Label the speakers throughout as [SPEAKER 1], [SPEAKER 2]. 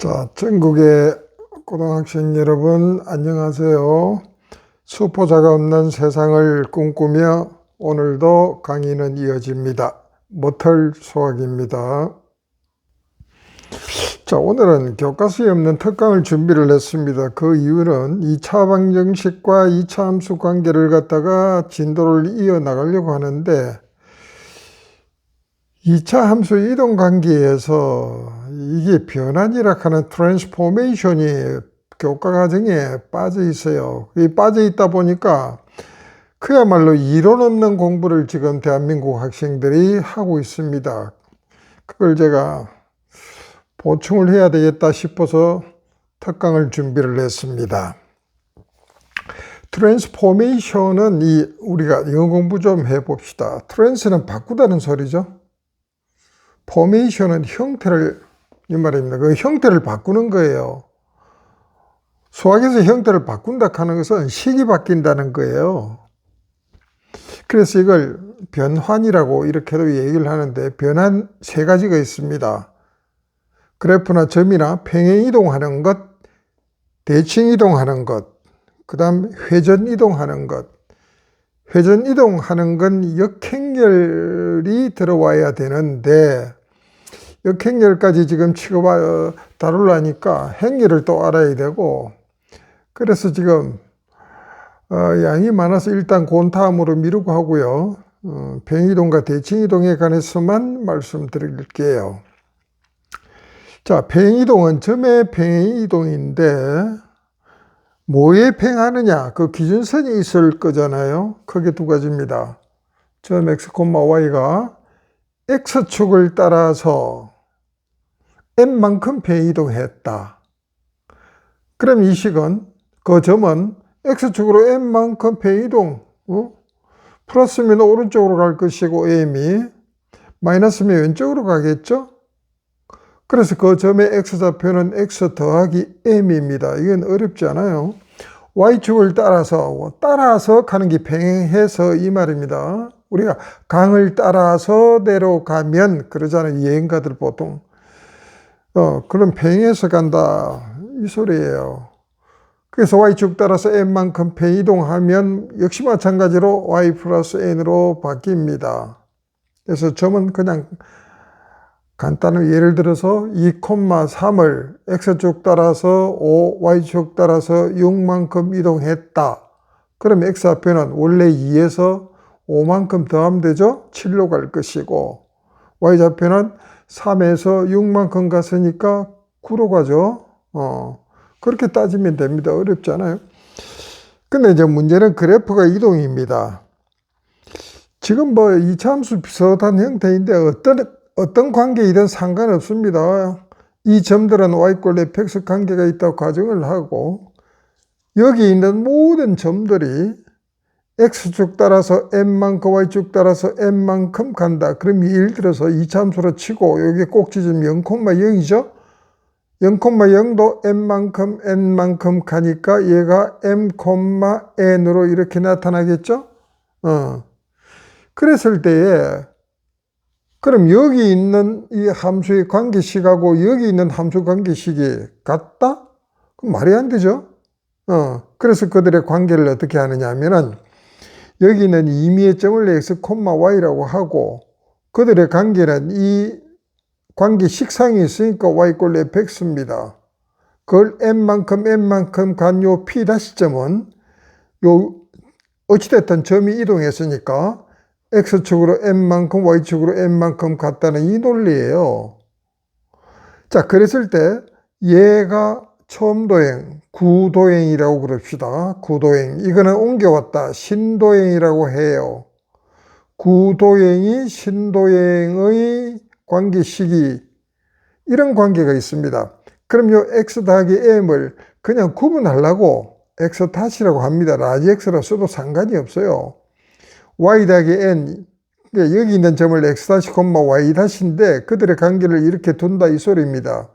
[SPEAKER 1] 자, 전국의 고등학생 여러분, 안녕하세요. 수포자가 없는 세상을 꿈꾸며 오늘도 강의는 이어집니다. 모털 수학입니다. 자, 오늘은 교과서에 없는 특강을 준비를 했습니다. 그 이유는 2차 방정식과 2차 함수 관계를 갖다가 진도를 이어나가려고 하는데 2차 함수 이동 관계에서 이게 변환이라 하는 트랜스포메이션이 교과 과정에 빠져 있어요. 이 빠져 있다 보니까 그야말로 이론 없는 공부를 지금 대한민국 학생들이 하고 있습니다. 그걸 제가 보충을 해야 되겠다 싶어서 특강을 준비를 했습니다. 트랜스포메이션은 우리가 영어 공부 좀 해봅시다. 트랜스는 바꾸다는 소리죠. 포메이션은 형태를, 이 말입니다. 그 형태를 바꾸는 거예요. 수학에서 형태를 바꾼다 하는 것은 식이 바뀐다는 거예요. 그래서 이걸 변환이라고 이렇게도 얘기를 하는데, 변환 세 가지가 있습니다. 그래프나 점이나 평행 이동하는 것, 대칭 이동하는 것, 그 다음 회전 이동하는 것. 회전 이동하는 건 역행렬이 들어와야 되는데 역행렬까지 지금 다루려니까 행렬을 또 알아야 되고, 그래서 지금 양이 많아서 일단 곤타함으로 미루고 하고요. 평행이동과 대칭이동에 관해서만 말씀드릴게요. 자, 평행이동은 점의 평행이동인데 뭐에 평행하느냐, 그 기준선이 있을 거잖아요. 크게 두 가지입니다. 점 x, y가 x축을 따라서 n만큼 평행이동했다. 그럼 이 식은, 그 점은 x축으로 n만큼 평행이동, 플러스면 오른쪽으로 갈 것이고 m이 마이너스면 왼쪽으로 가겠죠. 그래서 그 점의 x좌표는 x 더하기 m입니다. 이건 어렵지 않아요. y축을 따라서 가는 게 평행해서 이 말입니다. 우리가 강을 따라서 내려가면 그러잖아요. 여행가들 보통. 그럼 평행해서 간다 이 소리예요. 그래서 y축 따라서 n만큼 평행이동하면 역시 마찬가지로 y 플러스 n으로 바뀝니다. 그래서 점은 그냥 간단한 예를 들어서 2,3을 x축 따라서 5, y축 따라서 6만큼 이동했다. 그럼 x좌표는 원래 2에서 5만큼 더하면 되죠? 7로 갈 것이고, y좌표는 3에서 6만큼 갔으니까 9로 가죠. 그렇게 따지면 됩니다. 어렵지 않아요. 근데 이제 문제는 그래프가 이동입니다. 지금 2차 함수 비슷한 형태인데 어떤 관계이든 상관없습니다. 이 점들은 y꼴 fx 관계가 있다고 가정을 하고, 여기 있는 모든 점들이 x축 따라서 n만큼 y축 따라서 n만큼 간다. 그럼 예를 들어서 2차 함수로 치고 여기 꼭지점 0,0이죠. 0,0도 n만큼 가니까 얘가 m,n으로 이렇게 나타나겠죠. 그랬을 때에 그럼 여기 있는 이 함수의 관계식하고 여기 있는 함수 관계식이 같다? 그럼 말이 안 되죠. 그래서 그들의 관계를 어떻게 하느냐 하면은, 여기 있는 임의의 점을 x, y라고 하고, 그들의 관계는 이 관계식상이 있으니까 y꼴 fx입니다. 그걸 n만큼 간 요 p 점은 요 어찌됐든 점이 이동했으니까 x축으로 n만큼 y축으로 n만큼 갔다는 이 논리예요. 자, 그랬을 때 얘가 처음 도행, 구도행이라고 그럽시다. 구도행. 이거는 옮겨왔다. 신도행이라고 해요. 구도행이 신도행의 관계식이 이런 관계가 있습니다. 그럼 요 x 더하기 m을 그냥 구분하려고 x 탓이라고 합니다. 라지 x로 써도 상관이 없어요. y 더하기 n, 여기 있는 점을 x 다시, y 다시인데 그들의 관계를 이렇게 둔다 이 소리입니다.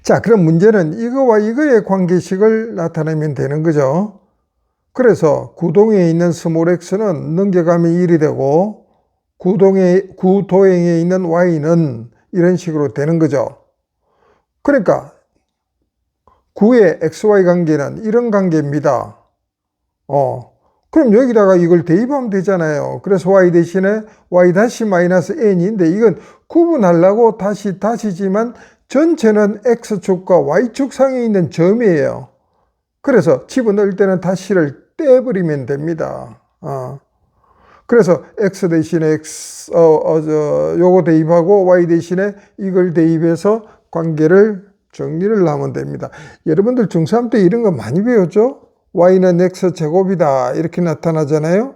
[SPEAKER 1] 자, 그럼 문제는 이거와 이거의 관계식을 나타내면 되는 거죠. 그래서 구동에 있는 스몰 x는 넘겨가면 1이 되고, 구도행에 있는 y는 이런 식으로 되는 거죠. 그러니까 9의 XY 관계는 이런 관계입니다. 그럼 여기다가 이걸 대입하면 되잖아요. 그래서 y 대신에 y 다시 마이너스 n인데 이건 구분하려고 다시지만 전체는 x축과 y축 상에 있는 점이에요. 그래서 집어넣을 때는 다시를 떼버리면 됩니다. 그래서 x 대신에 요거 대입하고 y 대신에 이걸 대입해서 관계를 정리를 하면 됩니다. 여러분들 중3 때 이런 거 많이 배웠죠? y는 x제곱이다 이렇게 나타나잖아요.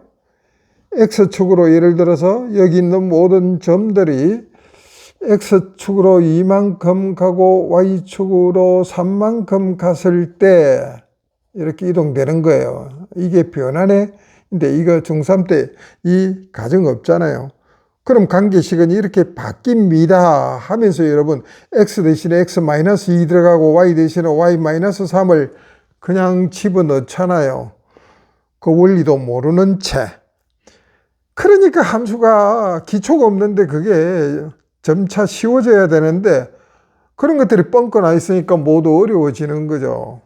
[SPEAKER 1] x축으로 예를 들어서 여기 있는 모든 점들이 x축으로 2만큼 가고 y축으로 3만큼 갔을 때 이렇게 이동되는 거예요. 이게 변화네. 근데 이거 중3 때 이 가정 없잖아요. 그럼 관계식은 이렇게 바뀝니다 하면서 여러분 x 대신에 x-2 들어가고 y 대신에 y-3을 그냥 집어넣잖아요. 그 원리도 모르는 채. 그러니까 함수가 기초가 없는데 그게 점차 쉬워져야 되는데 그런 것들이 뻥커나 있으니까 모두 어려워지는 거죠.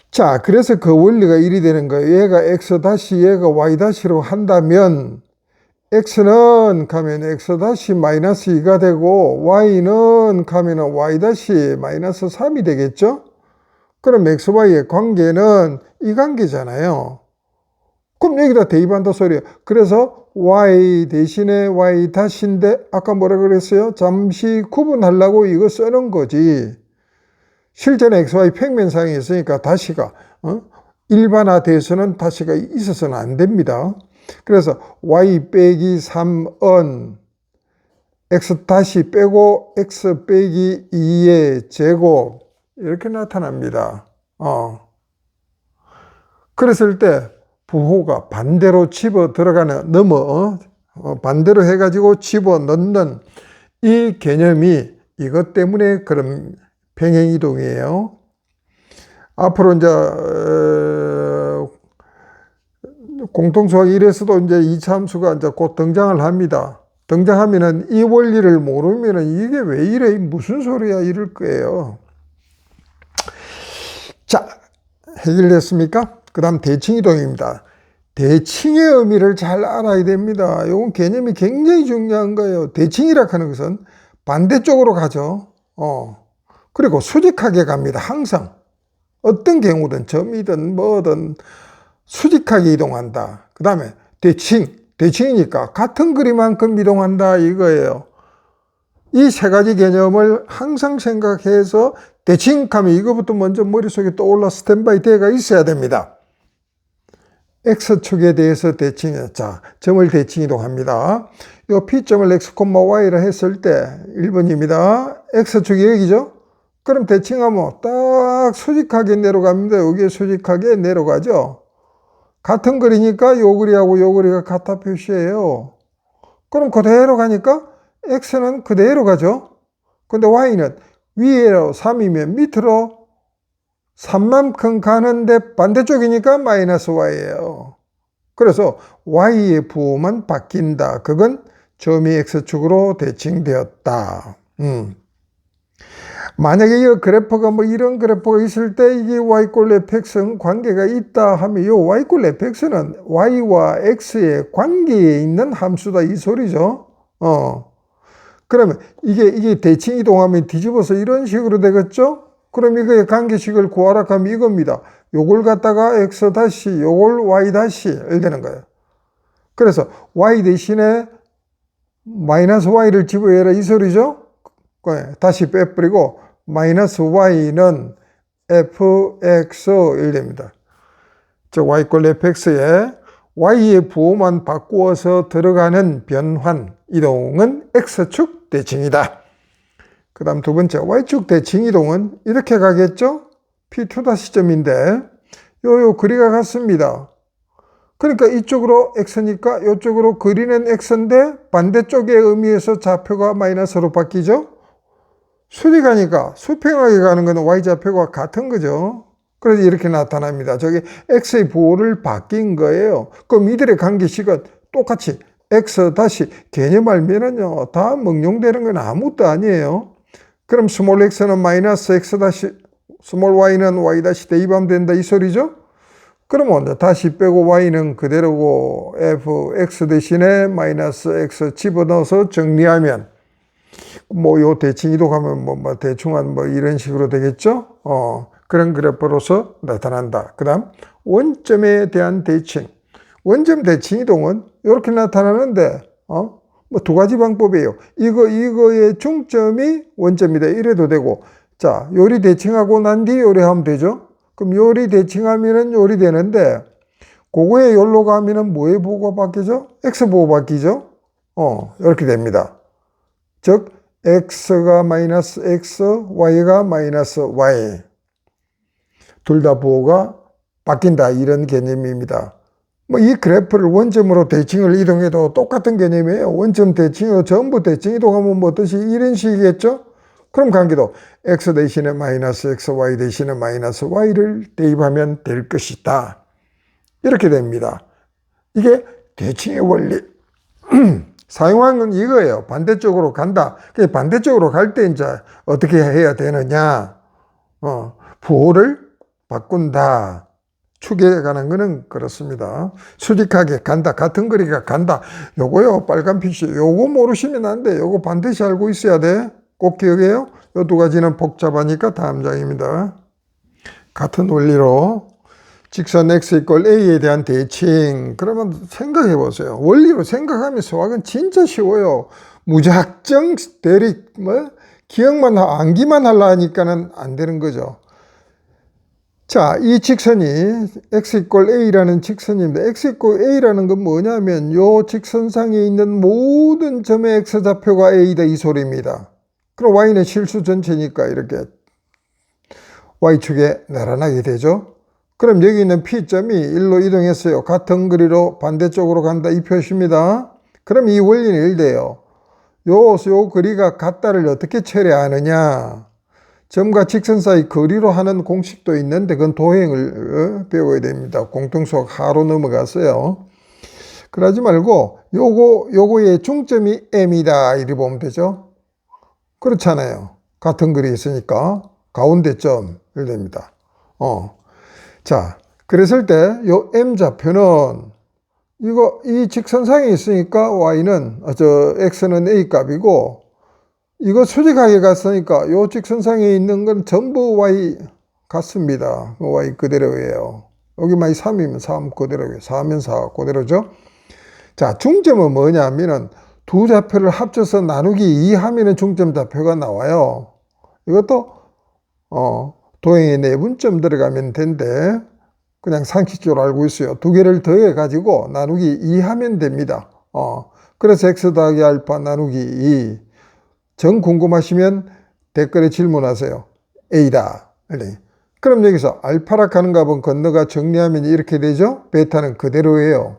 [SPEAKER 1] 자, 그래서 그 원리가 이리 되는 거예요. 얘가 x 다시 얘가 y 다시로 한다면 x는 가면 x 다시 마이너스 2가 되고 y는 가면 y 다시 마이너스 3이 되겠죠? 그럼 xy의 관계는 이 관계잖아요. 그럼 여기다 대입한다 소리예요. 그래서 y 대신에 y 다시인데 아까 뭐라 그랬어요? 잠시 구분하려고 이거 쓰는 거지. 실제는 xy 평면상에 있으니까 다시가 일반화돼서는 다시가 있어서는 안 됩니다. 그래서 y 빼기 3은 x 다시 빼고 x 빼기 2의 제곱 이렇게 나타납니다. 그랬을 때 부호가 반대로 집어 들어가는 반대로 해가지고 집어 넣는 이 개념이 이것 때문에 그런 평행이동이에요. 앞으로 이제 공통수학 1에서도 이제 2차 함수가 이제 곧 등장을 합니다. 등장하면은 이 원리를 모르면은 이게 왜 이래? 무슨 소리야? 이럴 거예요. 자, 해결됐습니까? 그 다음 대칭이동입니다. 대칭의 의미를 잘 알아야 됩니다. 이건 개념이 굉장히 중요한 거예요. 대칭이라 하는 것은 반대쪽으로 가죠. 그리고 수직하게 갑니다. 항상. 어떤 경우든 점이든 뭐든 수직하게 이동한다. 그 다음에 대칭이니까 같은 거리만큼 이동한다 이거예요. 이 세 가지 개념을 항상 생각해서 대칭하면 이거부터 먼저 머릿속에 떠올라 스탠바이 대가 있어야 됩니다. X축에 대해서 자, 점을 대칭 이동합니다. 이 P점을 X, Y라 했을 때 1번입니다. X축이 여기죠? 그럼 대칭하면 딱 수직하게 내려갑니다. 여기에 수직하게 내려가죠? 같은 거리니까 요 거리하고 요 거리가 같아 표시해요. 그럼 그대로 가니까 X는 그대로 가죠? 근데 Y는 위로 3이면 밑으로 3만큼 가는데 반대쪽이니까 마이너스 Y예요. 그래서 Y의 부호만 바뀐다. 그건 점이 X축으로 대칭되었다. 만약에 이 그래프가 이런 그래프가 있을 때 이게 Y꼴 fx는 관계가 있다 하면 이 Y꼴 fx는 Y와 X의 관계에 있는 함수다 이 소리죠. 그러면 이게 대칭 이동하면 뒤집어서 이런 식으로 되겠죠? 그럼 이거의 관계식을 구하라 하면 이겁니다. 요걸 갖다가 x 다시 요걸 y 다시 되는 거예요. 그래서 y 대신에 마이너스 y를 집어해라 이 소리죠? 다시 빼버리고 마이너스 y는 fx 됩니다. 즉 y꼴 fx에 y의 부호만 바꾸어서 들어가는 변환 이동은 x축 대칭이다. 그 다음 두 번째 y축 대칭 이동은 이렇게 가겠죠? P2' 요 거리가 같습니다. 그러니까 이쪽으로 x니까 이쪽으로 거리는 x인데 반대쪽의 의미에서 좌표가 마이너스로 바뀌죠? 수직하니까 수평하게 가는 것은 y좌표가 같은 거죠. 그래서 이렇게 나타납니다. 저기 x의 부호를 바뀐 거예요. 그럼 이들의 관계식은 똑같이 x 다시 개념 알면은요 다 응용되는 건 아무것도 아니에요. 그럼 스몰 x는 마이너스 x 다시 스몰 y는 y 다시 대입하면 된다 이 소리죠? 그러면 다시 빼고 y는 그대로고 fx 대신에 마이너스 x 집어넣어서 정리하면 뭐 요 대칭 이동하면 뭐 대충 한 뭐 이런 식으로 되겠죠? 그런 그래프로서 나타난다. 그 다음 원점에 대한 대칭. 원점 대칭 이동은 이렇게 나타나는데 뭐 두 가지 방법이에요. 이거의 중점이 원점이다. 이래도 되고, 자, 요리 대칭하고 난 뒤에 요리하면 되죠? 그럼 요리 대칭하면은 요리 되는데, 그거에 요로 가면은 뭐의 보고가 바뀌죠? x 보고 바뀌죠? 이렇게 됩니다. 즉, x가 마이너스 x, y가 마이너스 y. 둘 다 부호가 바뀐다. 이런 개념입니다. 뭐 이 그래프를 원점으로 대칭을 이동해도 똑같은 개념이에요. 원점 대칭으로 전부 대칭 이동하면 뭐 어떠시 이런 식이겠죠? 그럼 관계도 x 대신에 마이너스 x, y 대신에 마이너스 y를 대입하면 될 것이다. 이렇게 됩니다. 이게 대칭의 원리. 사용한 건 이거예요. 반대쪽으로 간다. 반대쪽으로 갈 때 이제 어떻게 해야 되느냐? 부호를 바꾼다. 축에 관한 거는 그렇습니다. 수직하게 간다. 같은 거리가 간다. 요거요. 빨간 표시. 요거 모르시면 안 돼. 요거 반드시 알고 있어야 돼. 꼭 기억해요. 요 두 가지는 복잡하니까 다음 장입니다. 같은 원리로 직선 x 이퀄 a에 대한 대칭. 그러면 생각해 보세요. 원리로 생각하면 수학은 진짜 쉬워요. 무작정 대립 기억만 암기만 하려 하니까는 안 되는 거죠. 자, 이 직선이 x 이퀄 a라는 직선입니다. x 이퀄 a라는 건 뭐냐면 요 직선상에 있는 모든 점의 x좌표가 a다 이 소리입니다. 그럼 y는 실수 전체니까 이렇게 y축에 나란하게 되죠. 그럼 여기 있는 P점이 1로 이동했어요. 같은 거리로 반대쪽으로 간다 이 표시입니다. 그럼 이 원리는 이래요. 요 거리가 같다를 어떻게 처리하느냐. 점과 직선 사이 거리로 하는 공식도 있는데 그건 도형을 배워야 됩니다. 공통수학 하로 넘어갔어요. 그러지 말고 요거의 중점이 M이다 이렇게 보면 되죠. 그렇잖아요. 같은 거리에 있으니까 가운데 점 이렇게 됩니다. 자, 그랬을 때 요 M 좌표는 이 직선상에 있으니까 Y는 X는 A 값이고 이거 수직하게 갔으니까 요 직선상에 있는 건 전부 Y 같습니다. Y 그대로예요. 여기만 3이면 3 그대로예요. 4면 4 그대로죠. 자, 중점은 뭐냐면은 두 좌표를 합쳐서 나누기 2 하면은 중점 좌표가 나와요. 이것도 도형에 내분점 들어가면 된대. 그냥 상식적으로 알고 있어요. 두 개를 더해 가지고 나누기 2 하면 됩니다. 그래서 x 더하기 알파 나누기 2. 정 궁금하시면 댓글에 질문하세요. A다. 그럼 여기서 알파락 하는 값은 건너가 정리하면 이렇게 되죠? 베타는 그대로예요.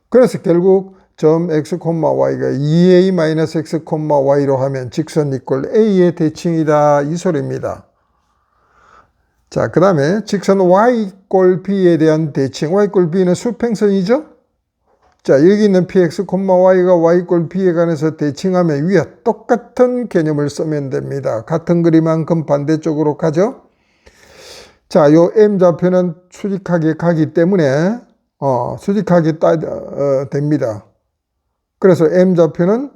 [SPEAKER 1] 그래서 결국 점 x, y가 2a-x, y로 하면 직선 이퀄 a의 대칭이다. 이 소리입니다. 자, 그 다음에 직선 y 꼴 b에 대한 대칭. y 꼴 b는 수평선이죠? 자, 여기 있는 px, y가 y 꼴 b에 관해서 대칭하면 위에 똑같은 개념을 쓰면 됩니다. 같은 거리만큼 반대쪽으로 가죠? 자, 요 m 좌표는 수직하게 가기 때문에 수직하게 됩니다. 그래서 m 좌표는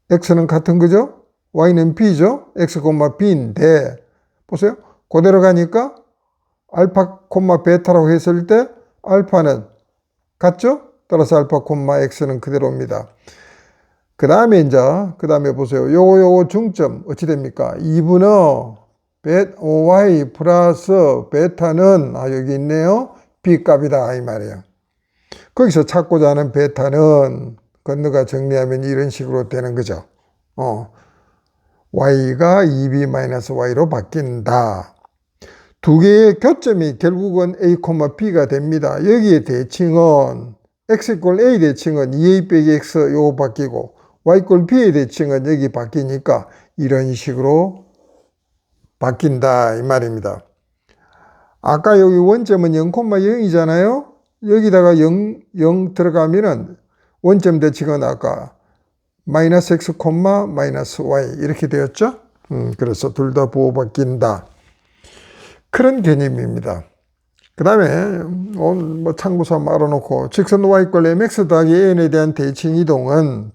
[SPEAKER 1] x는 같은 거죠? y는 b죠? x, b인데 보세요. 그대로 가니까 알파, 베타라고 했을 때 알파는 같죠? 따라서 알파, x는 그대로입니다. 그 다음에 보세요. 요거 중점 어찌 됩니까? 2분의 y 플러스 베타는 여기 있네요. b 값이다 이 말이에요. 거기서 찾고자 하는 베타는 건너가 정리하면 이런 식으로 되는 거죠. y가 2b-y로 바뀐다. 두 개의 교점이 결국은 a, b가 됩니다. 여기에 대칭은 x 이퀄 a 대칭은 2a 빼기 x 요거 바뀌고 y 이퀄 b의 대칭은 여기 바뀌니까 이런 식으로 바뀐다 이 말입니다. 아까 여기 원점은 0,0이잖아요. 여기다가 0 들어가면은 원점 대칭은 아까 마이너스 x, 마이너스 y 이렇게 되었죠. 그래서 둘 다 부호바뀐다. 그런 개념입니다. 그 다음에 뭐 참고서 말아놓고 직선 y = mx 더하기 an에 대한 대칭이동은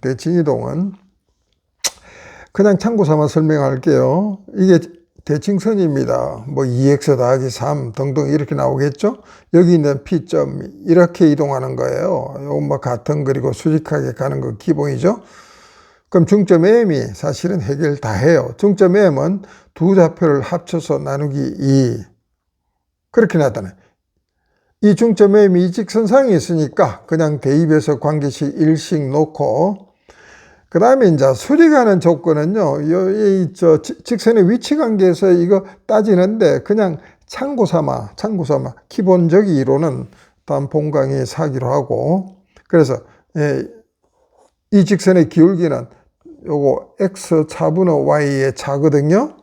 [SPEAKER 1] 그냥 참고서만 설명할게요. 이게 대칭선입니다. 뭐 2x 더하기 3 등등 이렇게 나오겠죠. 여기 있는 P점 이렇게 이동하는 거예요. 이거 뭐 같은 그리고 수직하게 가는 거 기본이죠. 그럼 중점 M이 사실은 해결 다 해요. 중점 M은 두 좌표를 합쳐서 나누기 2 그렇게 나타나요. 이 중점 M이 이 직선상에 있으니까 그냥 대입해서 관계식 1씩 놓고 그 다음에 이제 수직하는 조건은요, 저 직선의 위치 관계에서 이거 따지는데 그냥 참고 삼아 기본적 이론은 다음 본 강의에서 하기로 하고 그래서 이 직선의 기울기는 요거 x 차분호 y의 차거든요.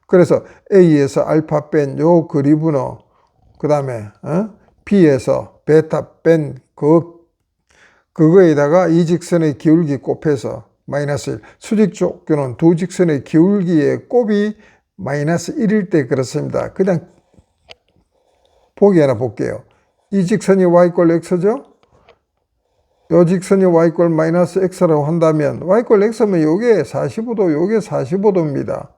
[SPEAKER 1] 그래서 a에서 알파 뺀 요 그리분호 그 다음에 b에서 베타 뺀 그거에다가 이 직선의 기울기 곱해서 마이너스 1. 수직 조건은 두 직선의 기울기의 곱이 마이너스 1일 때 그렇습니다. 그냥 보기 하나 볼게요. 이 직선이 y = x죠? 요 직선이 y = 마이너스 x라고 한다면 y = x면 요게 45도, 요게 45도입니다.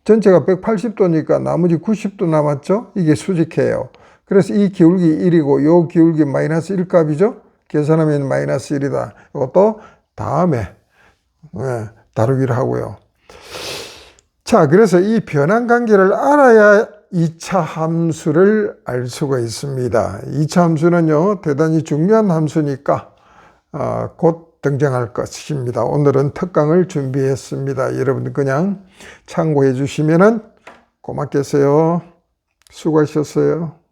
[SPEAKER 1] 전체가 180도니까 나머지 90도 남았죠? 이게 수직해요. 그래서 이 기울기 1이고 요 기울기 마이너스 1 값이죠? 계산하면 마이너스 1이다. 이것도 다음에 다루기로 하고요. 자, 그래서 이 변환 관계를 알아야 2차 함수를 알 수가 있습니다. 2차 함수는요, 대단히 중요한 함수니까 곧 등장할 것입니다. 오늘은 특강을 준비했습니다. 여러분 그냥 참고해 주시면 고맙겠어요. 수고하셨어요.